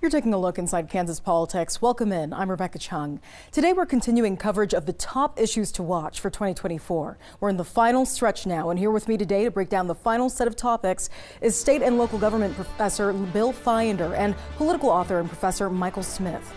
You're taking a look inside Kansas politics. Welcome in. I'm Rebecca Chung. Today we're continuing coverage of the top issues to watch for 2024. We're in the final stretch now, and here with me today to break down the final set of topics is state and local government professor Bill Fiender and political author and professor Michael Smith.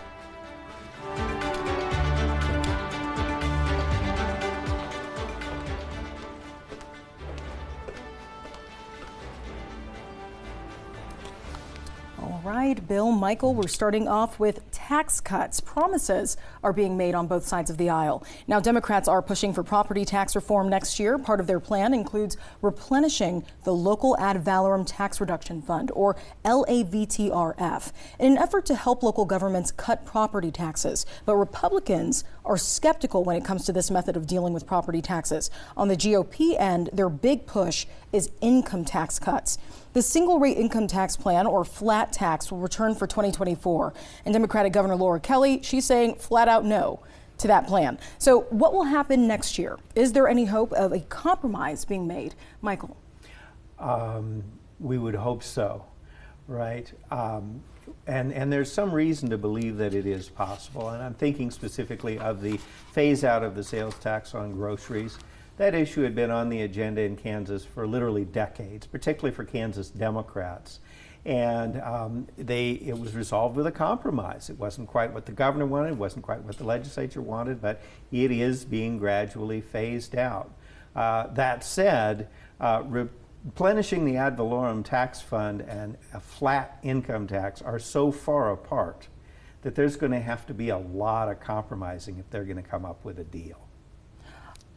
All right, Bill, Michael, we're starting off with tax cuts. Promises are being made on both sides of the aisle. Now, Democrats are pushing for property tax reform next year. Part of their plan includes replenishing the local ad valorem tax reduction fund, or LAVTRF, in an effort to help local governments cut property taxes. But Republicans are skeptical when it comes to this method of dealing with property taxes. On the GOP end, their big push is income tax cuts. The single rate income tax plan, or flat tax, will return for 2024. And Democratic Governor Laura Kelly, she's saying flat out no to that plan. So what will happen next year? Is there any hope of a compromise being made? Michael? We would hope so, right? And there's some reason to believe that it is possible. And I'm thinking specifically of the phase out of the sales tax on groceries. That issue had been on the agenda in Kansas for literally decades, particularly for Kansas Democrats. And it was resolved with a compromise. It wasn't quite what the governor wanted, it wasn't quite what the legislature wanted, but it is being gradually phased out. That said, replenishing the ad valorem tax fund and a flat income tax are so far apart that there's going to have to be a lot of compromising if they're going to come up with a deal.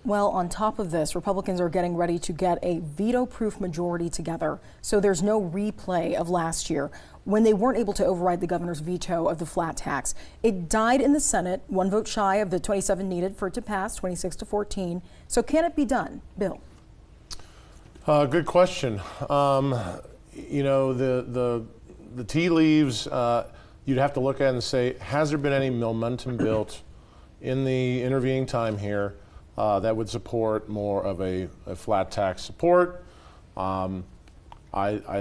Well, on top of this, Republicans are getting ready to get a veto-proof majority together, so there's no replay of last year when they weren't able to override the governor's veto of the flat tax. It died in the Senate, one vote shy of the 27 needed for it to pass, 26-14. So can it be done? Bill? Good question. You know, the tea leaves, you'd have to look at it and say, has there been any momentum built in the intervening time here that would support more of a flat tax support? I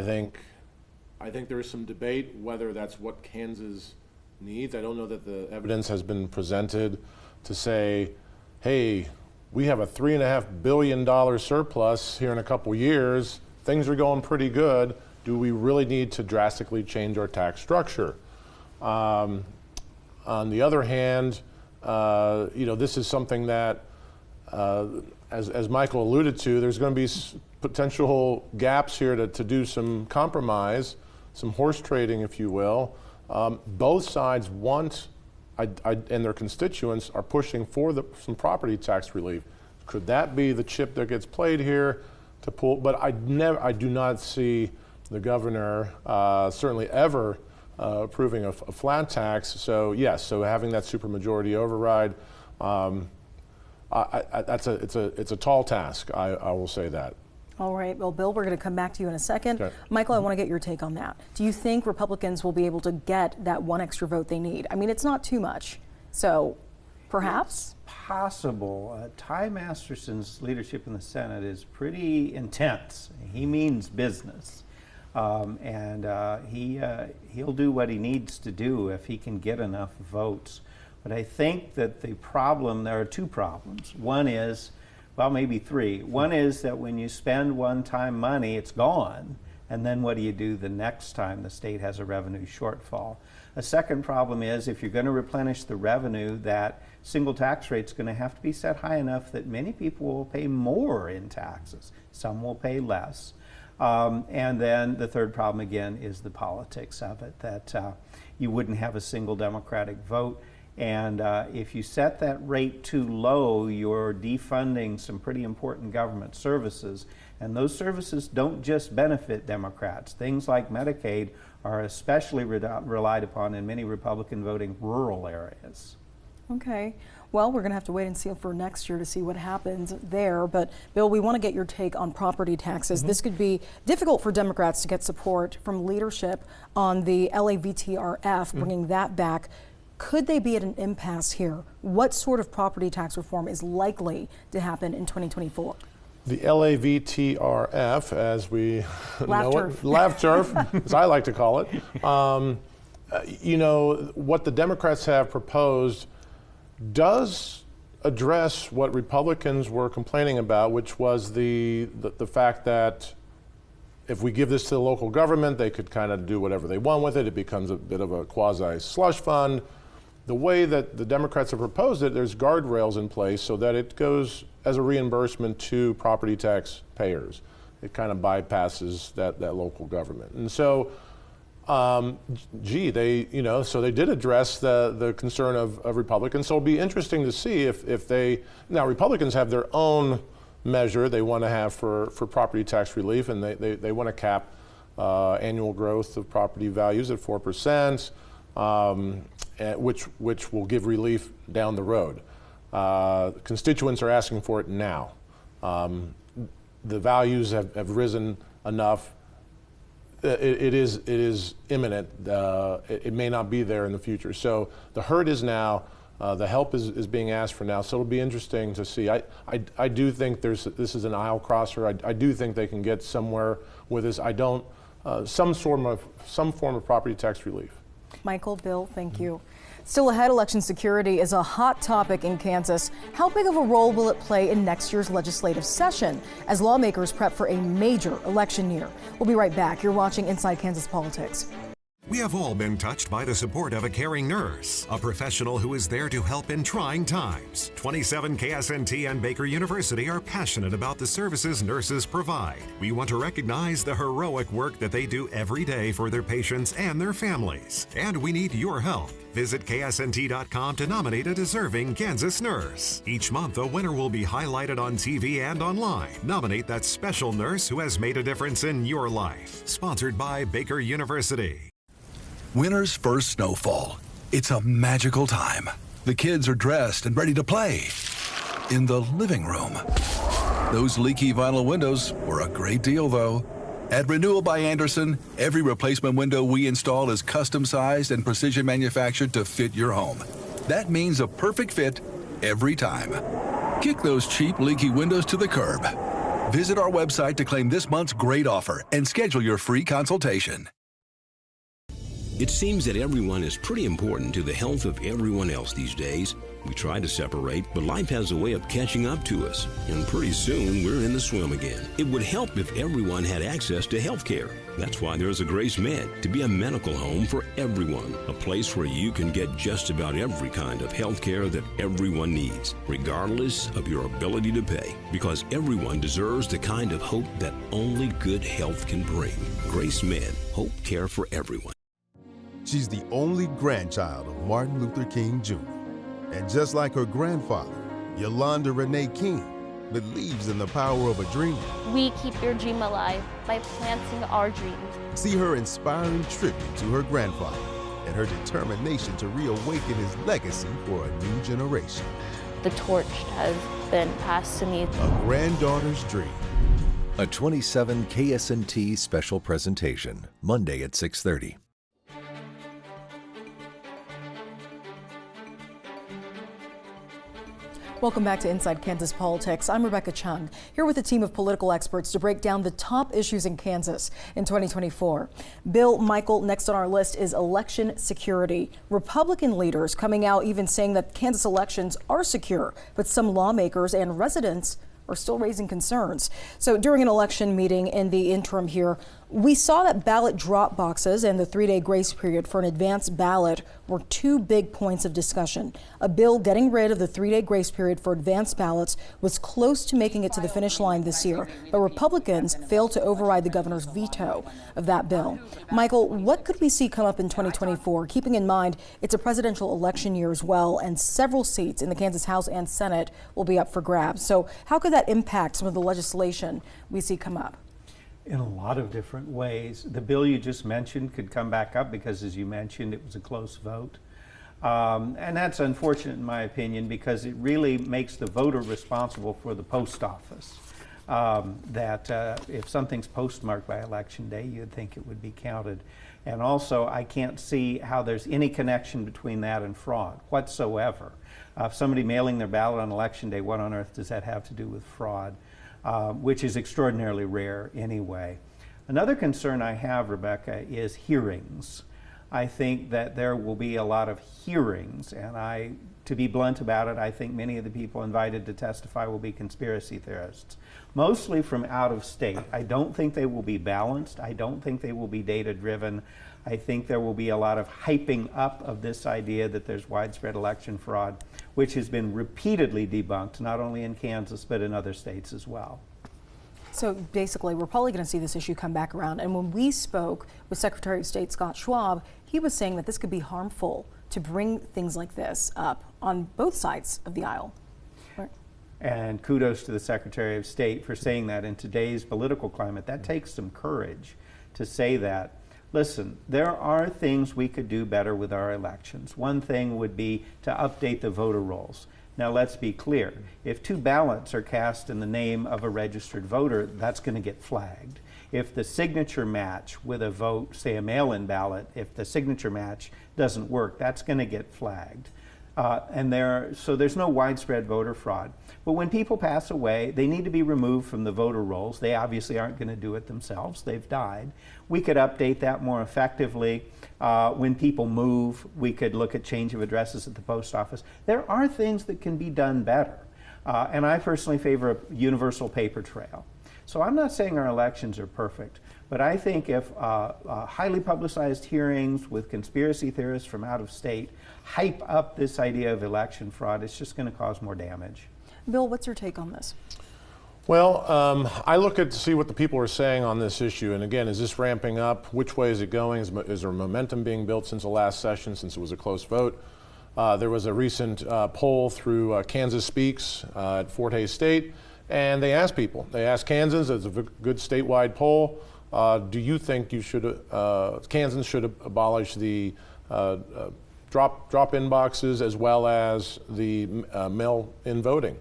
think there is some debate whether that's what Kansas needs. I don't know that the evidence has been presented to say, hey, we have a $3.5 billion surplus here in a couple years. Things are going pretty good. Do we really need to drastically change our tax structure? On the other hand, you know, this is something that as Michael alluded to, there's going to be potential gaps here to do some compromise, some horse trading, if you will. Both sides want, and their constituents are pushing for some property tax relief. Could that be the chip that gets played here to pull? But I do not see the governor certainly ever approving a flat tax. So yes, so having that supermajority override. It's a tall task, I will say that. All right, well, Bill, we're going to come back to you in a second. Okay. Michael, I want to get your take on that. Do you think Republicans will be able to get that one extra vote they need? I mean, it's not too much, so perhaps? It's possible. Ty Masterson's leadership in the Senate is pretty intense. He means business. And he'll do what he needs to do if he can get enough votes. But I think that there are two problems. One is, well, maybe three. One is that when you spend one-time money, it's gone. And then what do you do the next time the state has a revenue shortfall? A second problem is, if you're going to replenish the revenue, that single tax rate's going to have to be set high enough that many people will pay more in taxes. Some will pay less. And then the third problem, again, is the politics of it, that you wouldn't have a single Democratic vote. And if you set that rate too low, you're defunding some pretty important government services. And those services don't just benefit Democrats. Things like Medicaid are especially relied upon in many Republican voting rural areas. Okay. Well, we're going to have to wait and see for next year to see what happens there. But, Bill, we want to get your take on property taxes. This could be difficult for Democrats to get support from leadership on the LAVTRF, bringing that back. Could they be at an impasse here? What sort of property tax reform is likely to happen in 2024? The LAVTRF, as we Laugh know turf. it, laugh turf, as I like to call it, you know, what the Democrats have proposed does address what Republicans were complaining about, which was the fact that if we give this to the local government, they could kind of do whatever they want with it. It becomes a bit of a quasi-slush fund. The way that the Democrats have proposed it, there's guardrails in place so that it goes as a reimbursement to property tax payers. It kind of bypasses that local government. And so, they, you know, so they did address the concern of Republicans. So it'll be interesting to see if they, now Republicans have their own measure they want to have for property tax relief, and they want to cap annual growth of property values at 4%, which will give relief down the road. Constituents are asking for it now. The values have risen enough. It is imminent. It may not be there in the future. So the hurt is now. The help is being asked for now, so it'll be interesting to see. I do think this is an aisle crosser. I do think they can get somewhere with this. Some form of property tax relief. Michael, Bill, thank you. Still ahead, election security is a hot topic in Kansas. How big of a role will it play in next year's legislative session as lawmakers prep for a major election year? We'll be right back. You're watching Inside Kansas Politics. We have all been touched by the support of a caring nurse, a professional who is there to help in trying times. 27 KSNT and Baker University are passionate about the services nurses provide. We want to recognize the heroic work that they do every day for their patients and their families. And we need your help. Visit KSNT.com to nominate a deserving Kansas nurse. Each month, a winner will be highlighted on TV and online. Nominate that special nurse who has made a difference in your life. Sponsored by Baker University. Winter's first snowfall. It's a magical time. The kids are dressed and ready to play. In the living room. Those leaky vinyl windows were a great deal, though. At Renewal by Andersen, every replacement window we install is custom-sized and precision manufactured to fit your home. That means a perfect fit every time. Kick those cheap, leaky windows to the curb. Visit our website to claim this month's great offer and schedule your free consultation. It seems that everyone is pretty important to the health of everyone else these days. We try to separate, but life has a way of catching up to us, and pretty soon we're in the swim again. It would help if everyone had access to health care. That's why there's a Grace Med, to be a medical home for everyone, a place where you can get just about every kind of health care that everyone needs, regardless of your ability to pay, because everyone deserves the kind of hope that only good health can bring. Grace Med, hope care for everyone. She's the only grandchild of Martin Luther King Jr. And just like her grandfather, Yolanda Renee King believes in the power of a dream. We keep your dream alive by planting our dreams. See her inspiring tribute to her grandfather and her determination to reawaken his legacy for a new generation. The torch has been passed to me. A granddaughter's dream. A 27 KSNT special presentation, Monday at 6:30. Welcome back to Inside Kansas Politics. I'm Rebecca Chung, here with a team of political experts to break down the top issues in Kansas in 2024. Bill, Michael, next on our list is election security. Republican leaders coming out even saying that Kansas elections are secure, but some lawmakers and residents are still raising concerns. So during an election meeting in the interim here, we saw that ballot drop boxes and the 3-day grace period for an advanced ballot were two big points of discussion. A bill getting rid of the 3-day grace period for advanced ballots was close to making it to the finish line this year, but Republicans failed to override the governor's veto of that bill. Michael, what could we see come up in 2024, keeping in mind it's a presidential election year as well, and several seats in the Kansas House and Senate will be up for grabs. So how could that impact some of the legislation we see come up? In a lot of different ways. The bill you just mentioned could come back up because, as you mentioned, it was a close vote. And that's unfortunate in my opinion because it really makes the voter responsible for the post office. If something's postmarked by election day, you'd think it would be counted. And also, I can't see how there's any connection between that and fraud whatsoever. If somebody mailing their ballot on election day, what on earth does that have to do with fraud? Which is extraordinarily rare anyway. Another concern I have, Rebecca, is hearings. I think that there will be a lot of hearings, and to be blunt about it, I think many of the people invited to testify will be conspiracy theorists, mostly from out of state. I don't think they will be balanced. I don't think they will be data driven. I think there will be a lot of hyping up of this idea that there's widespread election fraud, which has been repeatedly debunked, not only in Kansas, but in other states as well. So basically, we're probably going to see this issue come back around. And when we spoke with Secretary of State Scott Schwab, he was saying that this could be harmful to bring things like this up on both sides of the aisle. Right. And kudos to the Secretary of State for saying that in today's political climate. That takes some courage to say that. Listen, there are things we could do better with our elections. One thing would be to update the voter rolls. Now let's be clear, if 2 ballots are cast in the name of a registered voter, that's going to get flagged. If the signature match with a vote, say a mail-in ballot, if the signature match doesn't work, that's going to get flagged. So there's no widespread voter fraud. But when people pass away, they need to be removed from the voter rolls. They obviously aren't going to do it themselves. They've died. We could update that more effectively. When people move, we could look at change of addresses at the post office. There are things that can be done better. And I personally favor a universal paper trail. So I'm not saying our elections are perfect, but I think if highly publicized hearings with conspiracy theorists from out of state hype up this idea of election fraud, it's just going to cause more damage. Bill, what's your take on this? Well, I look at to see what the people are saying on this issue. And again, is this ramping up? Which way is it going? Is there momentum being built since the last session, since it was a close vote? There was a recent poll through Kansas Speaks at Fort Hays State, and they asked people. They asked Kansans, it's a good statewide poll, do you think Kansans should abolish the drop-in boxes as well as the mail-in voting?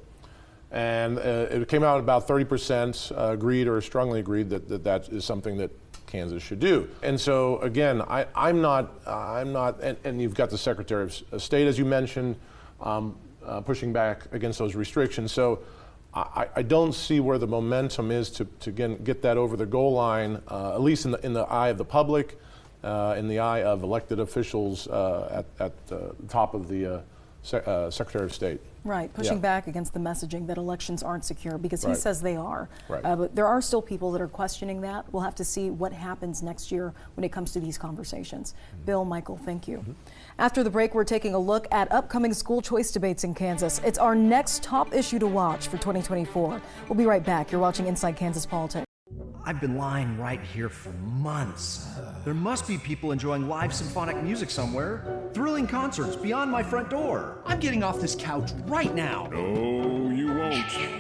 And it came out about 30% agreed or strongly agreed that is something that Kansas should do. And so again, I'm not, and you've got the Secretary of State, as you mentioned, pushing back against those restrictions. So I don't see where the momentum is to again get that over the goal line, at least in the eye of the public, in the eye of elected officials at the top of the Secretary of State. Right, pushing back against the messaging that elections aren't secure, because he says they are. Right. But there are still people that are questioning that. We'll have to see what happens next year when it comes to these conversations. Bill, Michael, thank you. After the break, we're taking a look at upcoming school choice debates in Kansas. It's our next top issue to watch for 2024. We'll be right back. You're watching Inside Kansas Politics. I've been lying right here for months. There must be people enjoying live symphonic music somewhere. Thrilling concerts beyond my front door. I'm getting off this couch right now. No, you won't.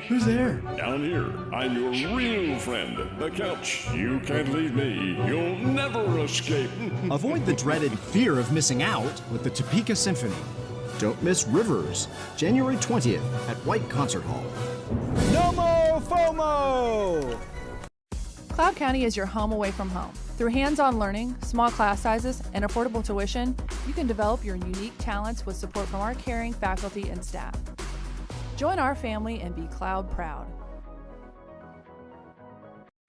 Who's there? Down here, I'm your real friend, the couch. You can't leave me. You'll never escape. Avoid the dreaded fear of missing out with the Topeka Symphony. Don't miss Rivers, January 20th at White Concert Hall. No more FOMO! Cloud County is your home away from home. Through hands-on learning, small class sizes, and affordable tuition, you can develop your unique talents with support from our caring faculty and staff. Join our family and be Cloud proud.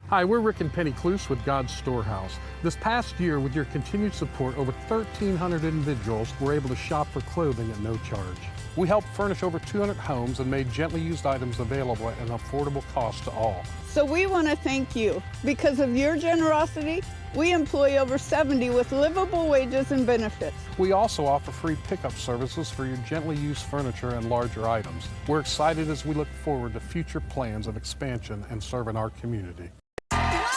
Hi, we're Rick and Penny Cluse with God's Storehouse. This past year, with your continued support, over 1,300 individuals were able to shop for clothing at no charge. We helped furnish over 200 homes and made gently used items available at an affordable cost to all. So we want to thank you. Because of your generosity, we employ over 70 with livable wages and benefits. We also offer free pickup services for your gently used furniture and larger items. We're excited as we look forward to future plans of expansion and serving our community. I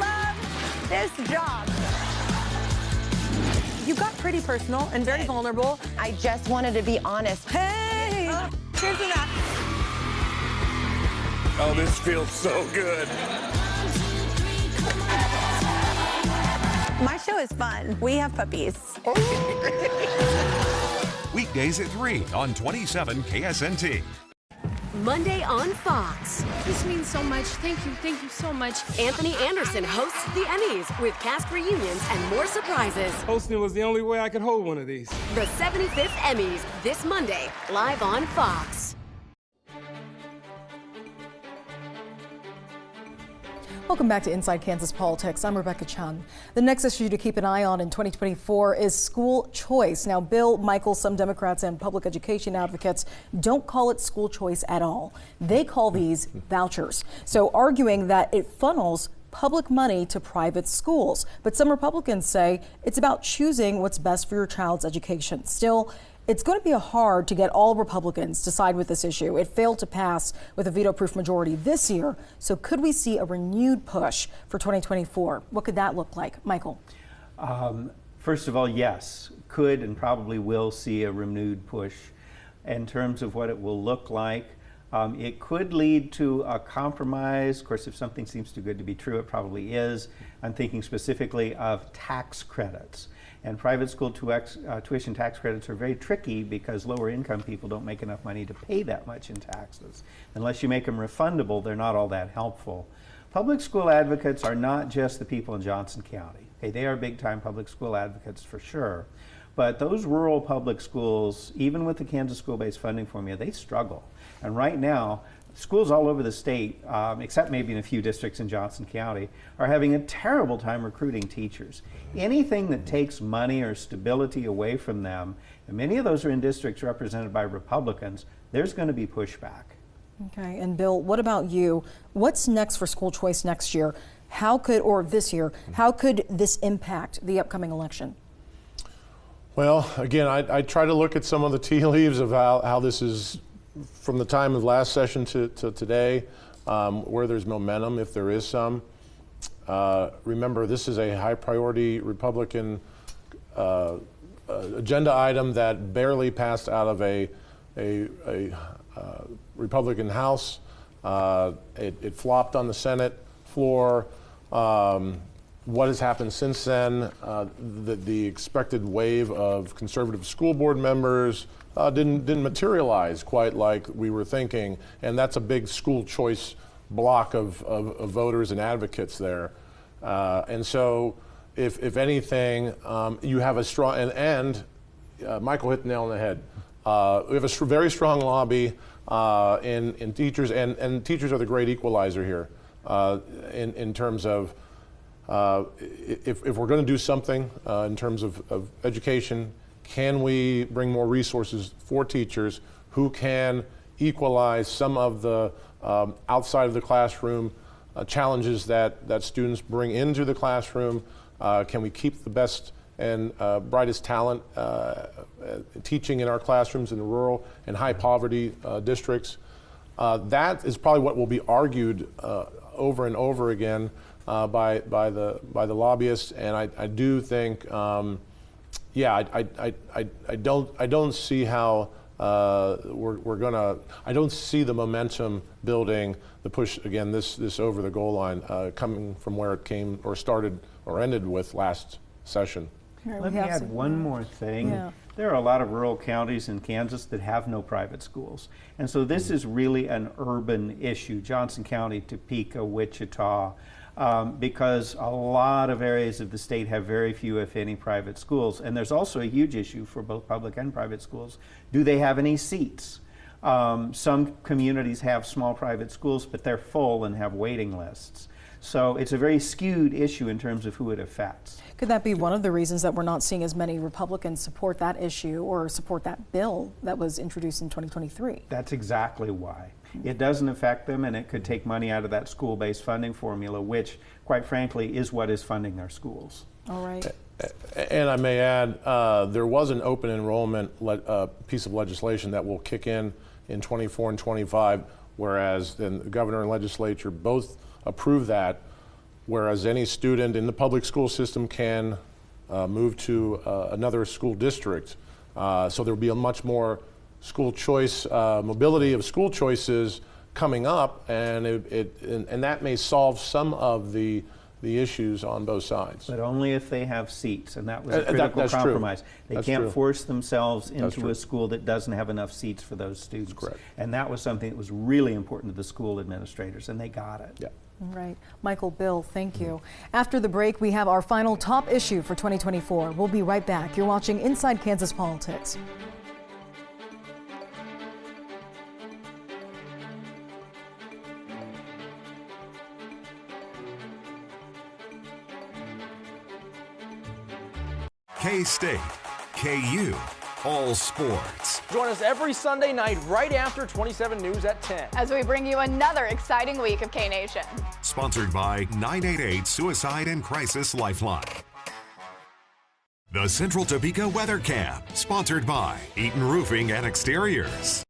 love this job. You got pretty personal and very vulnerable. I just wanted to be honest. Hey! Here's the map. Oh, this feels so good. My show is fun. We have puppies. Weekdays at 3 on 27 KSNT. Monday on Fox. This means so much. Thank you so much. Anthony Anderson hosts the Emmys with cast reunions and more surprises. Hosting was the only way I could hold one of these. The 75th Emmys this Monday, live on Fox. Welcome back to Inside Kansas Politics. I'm Rebecca Chung. The next issue to keep an eye on in 2024 is school choice. Now, Bill, Michael, some Democrats and public education advocates don't call it school choice at all. They call these vouchers. So arguing that it funnels public money to private schools. But some Republicans say it's about choosing what's best for your child's education. Still, it's going to be hard to get all Republicans to side with this issue. It failed to pass with a veto-proof majority this year. So could we see a renewed push for 2024? What could that look like? Michael? First of all, yes, could and probably will see a renewed push. In terms of what it will look like, it could lead to a compromise. Of course, if something seems too good to be true, it probably is. I'm thinking specifically of tax credits. And private school tuition tax credits are very tricky because lower income people don't make enough money to pay that much in taxes. Unless you make them refundable, they're not all that helpful. Public school advocates are not just the people in Johnson County. Okay, they are big time public school advocates for sure. But those rural public schools, even with the Kansas school-based funding formula, they struggle. And right now, schools all over the state, except maybe in a few districts in Johnson County, are having a terrible time recruiting teachers. Anything that takes money or stability away from them, and many of those are in districts represented by Republicans, there's going to be pushback. Okay, and Bill, what about you? What's next for school choice next year? How could, or this year, how could this impact the upcoming election? Well, again, I try to look at some of the tea leaves of how this is from the time of last session to today, where there's momentum, if there is some. Remember, this is a high priority Republican agenda item that barely passed out of a Republican House. It flopped on the Senate floor. What has happened since then? The expected wave of conservative school board members didn't materialize quite like we were thinking, and that's a big school choice block of voters and advocates there. And so, if anything, you have a strong and Michael hit the nail on the head. We have a very strong lobby in teachers, and teachers are the great equalizer here in terms of. If we're going to do something in terms of education, can we bring more resources for teachers who can equalize some of the outside of the classroom challenges that students bring into the classroom? Can we keep the best and brightest talent teaching in our classrooms in the rural and high poverty districts? That is probably what will be argued over and over again by the lobbyists, and I do think, yeah, I don't see how we're gonna. I don't see the momentum building, the push again this over the goal line coming from where it came or started or ended with last session. Let me add one more thing. Yeah. There are a lot of rural counties in Kansas that have no private schools. And so this is really an urban issue, Johnson County, Topeka, Wichita, because a lot of areas of the state have very few, if any, private schools. And there's also a huge issue for both public and private schools. Do they have any seats? Some communities have small private schools, but they're full and have waiting lists. So it's a very skewed issue in terms of who it affects. Could that be one of the reasons that we're not seeing as many Republicans support that issue or support that bill that was introduced in 2023? That's exactly why. It doesn't affect them, and it could take money out of that school-based funding formula, which, quite frankly, is what is funding our schools. All right. And I may add, there was an open enrollment piece of legislation that will kick in 24 and 25, whereas then the governor and legislature both approve that, whereas any student in the public school system can move to another school district. So there will be a much more school choice, mobility of school choices coming up, and and that may solve some of the issues on both sides. But only if they have seats, and that was a critical compromise. They can't force themselves into a school that doesn't have enough seats for those students. That's correct. And that was something that was really important to the school administrators, and they got it. Yeah. Right. Michael, Bill, thank you. After the break, we have our final top issue for 2024. We'll be right back. You're watching Inside Kansas Politics. K-State, KU, all sports. Join us every Sunday night right after 27 News at 10. As we bring you another exciting week of K-Nation. Sponsored by 988 Suicide and Crisis Lifeline. The Central Topeka Weather Cam, sponsored by Eaton Roofing and Exteriors.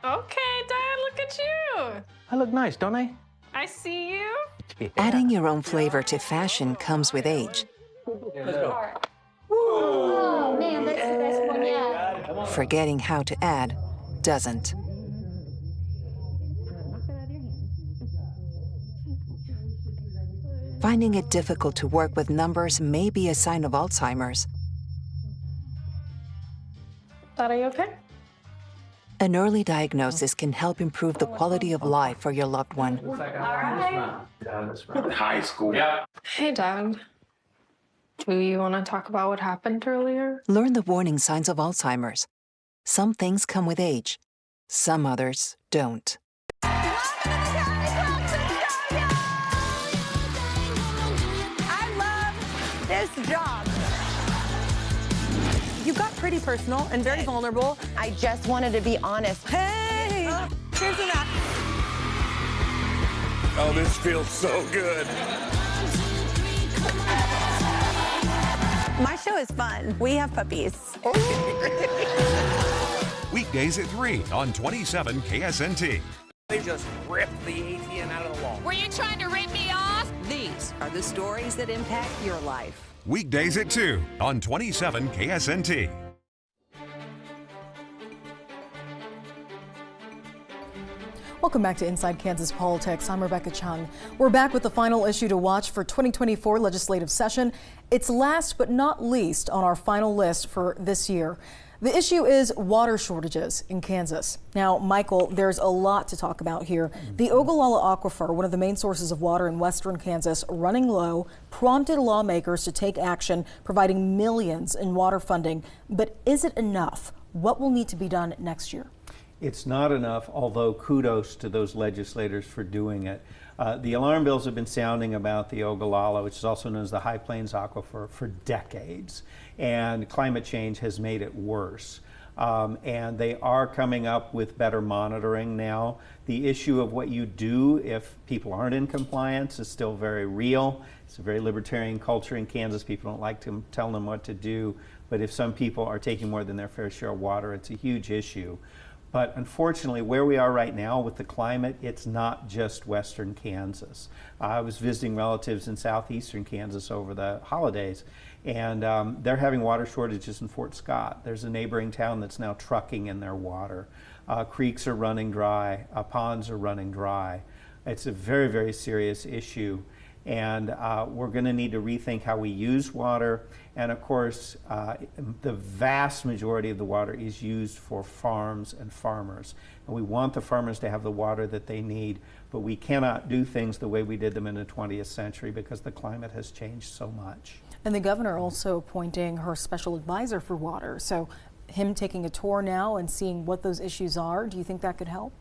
Okay, Dad, look at you. I look nice, don't I? I see you. Yeah. Adding your own flavor to fashion comes with age. Let's go. Oh, man, that's the best one yet. Forgetting how to add doesn't. Finding it difficult to work with numbers may be a sign of Alzheimer's. Dad, are you okay? An early diagnosis can help improve the quality of life for your loved one. All right. High school. Hey, Dad. Do you want to talk about what happened earlier? Learn the warning signs of Alzheimer's. Some things come with age. Some others don't. I love this job. You got pretty personal and very vulnerable. I just wanted to be honest. Hey! Here's the map. Oh, this feels so good. My show is fun. We have puppies. Weekdays at 3 on 27 KSNT. They just ripped the ATM out of the wall. Were you trying to rip me off? These are the stories that impact your life. Weekdays at 2 on 27 KSNT. Welcome back to Inside Kansas Politics. I'm Rebecca Chung. We're back with the final issue to watch for 2024 legislative session. It's last but not least on our final list for this year. The issue is water shortages in Kansas. Now, Michael, there's a lot to talk about here. The Ogallala Aquifer, one of the main sources of water in western Kansas, running low, prompted lawmakers to take action, providing millions in water funding. But is it enough? What will need to be done next year? It's not enough, although kudos to those legislators for doing it. The alarm bells have been sounding about the Ogallala, which is also known as the High Plains Aquifer, for decades, and climate change has made it worse. And they are coming up with better monitoring now. The issue of what you do if people aren't in compliance is still very real. It's a very libertarian culture in Kansas. People don't like to tell them what to do, but if some people are taking more than their fair share of water, it's a huge issue. But unfortunately, where we are right now with the climate, it's not just western Kansas. I was visiting relatives in southeastern Kansas over the holidays, and they're having water shortages in Fort Scott. There's a neighboring town that's now trucking in their water. Creeks are running dry, ponds are running dry. It's a very, very serious issue. And we're going to need to rethink how we use water. And of course, the vast majority of the water is used for farms and farmers. And we want the farmers to have the water that they need, but we cannot do things the way we did them in the 20th century because the climate has changed so much. And the governor also appointing her special advisor for water. So him taking a tour now and seeing what those issues are, do you think that could help?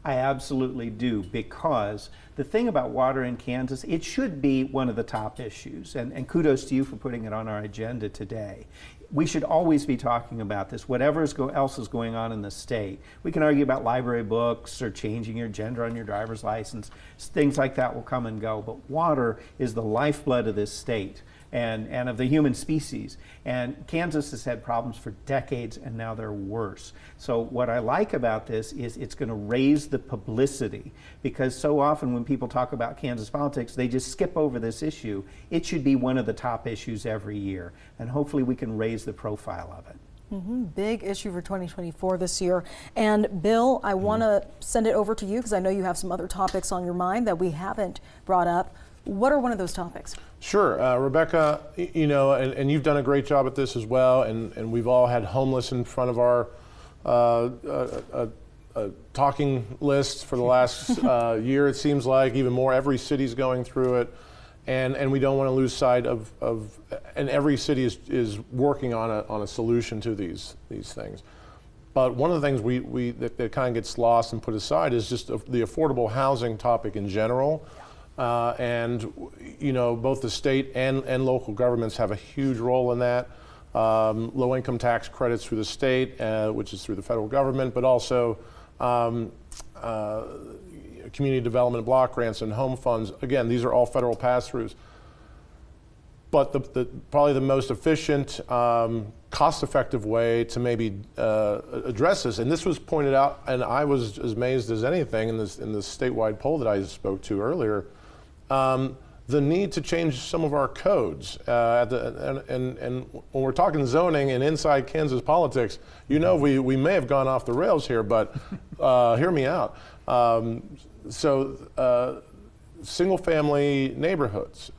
I absolutely do, because the thing about water in Kansas, it should be one of the top issues, and kudos to you for putting it on our agenda today. We should always be talking about this, whatever else is going on in the state. We can argue about library books or changing your gender on your driver's license. Things like that will come and go, but water is the lifeblood of this state and of the human species. And Kansas has had problems for decades, and now they're worse. So what I like about this is it's going to raise the publicity, because so often when people talk about Kansas politics, they just skip over this issue. It should be one of the top issues every year, and hopefully we can raise the profile of it. Big issue for 2024 this year. And Bill, I want to send it over to you because I know you have some other topics on your mind that we haven't brought up. What are one of those topics? Sure, Rebecca, you know, and you've done a great job at this as well, and we've all had homeless in front of our talking list for the last year, it seems like, even more. Every city's going through it. and we don't want to lose sight of and every city is working on a solution to these things. But one of the things that kind of gets lost and put aside is just the affordable housing topic in general. And you know, both the state and local governments have a huge role in that. Low income tax credits through the state, which is through the federal government, but also community development block grants and home funds. Again, these are all federal pass-throughs. But probably the most efficient, cost-effective way to maybe address this, and this was pointed out, and I was as amazed as anything in this statewide poll that I spoke to earlier, the need to change some of our codes. And when we're talking zoning and inside Kansas politics, you know, we may have gone off the rails here, but hear me out. Single-family neighborhoods,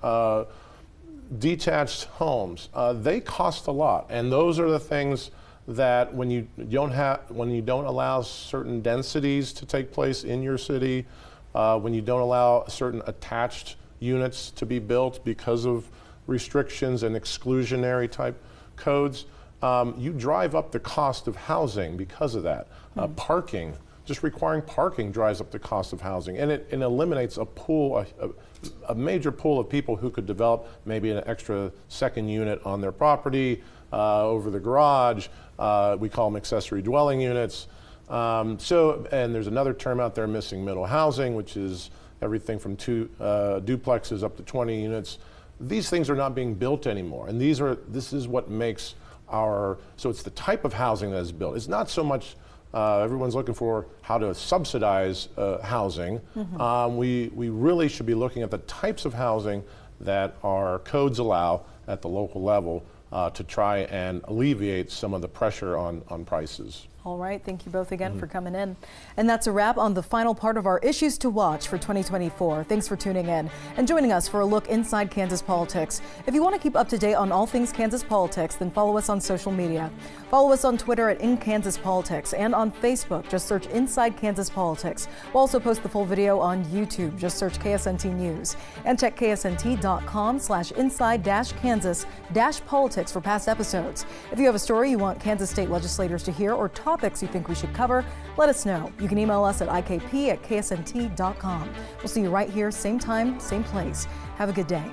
detached homes, they cost a lot, and those are the things that when you don't allow certain densities to take place in your city, when you don't allow certain attached units to be built because of restrictions and exclusionary type codes, you drive up the cost of housing because of that. Parking, just requiring parking drives up the cost of housing, and it eliminates a pool, a major pool of people who could develop maybe an extra second unit on their property, over the garage. We call them accessory dwelling units. And there's another term out there, missing middle housing, which is everything from 2 duplexes up to 20 units. These things are not being built anymore, and this is what makes so it's the type of housing that is built. It's not so much everyone's looking for how to subsidize housing. We really should be looking at the types of housing that our codes allow at the local level to try and alleviate some of the pressure on prices. All right, thank you both again for coming in. And that's a wrap on the final part of our Issues to Watch for 2024. Thanks for tuning in and joining us for a look inside Kansas politics. If you want to keep up to date on all things Kansas politics, then follow us on social media. Follow us on Twitter at InKansasPolitics and on Facebook. Just search Inside Kansas Politics. We'll also post the full video on YouTube. Just search KSNT News. And check ksnt.com/inside-kansas-politics for past episodes. If you have a story you want Kansas state legislators to hear or topics you think we should cover, let us know. You can email us at ikp@ksnt.com. We'll see you right here, same time, same place. Have a good day.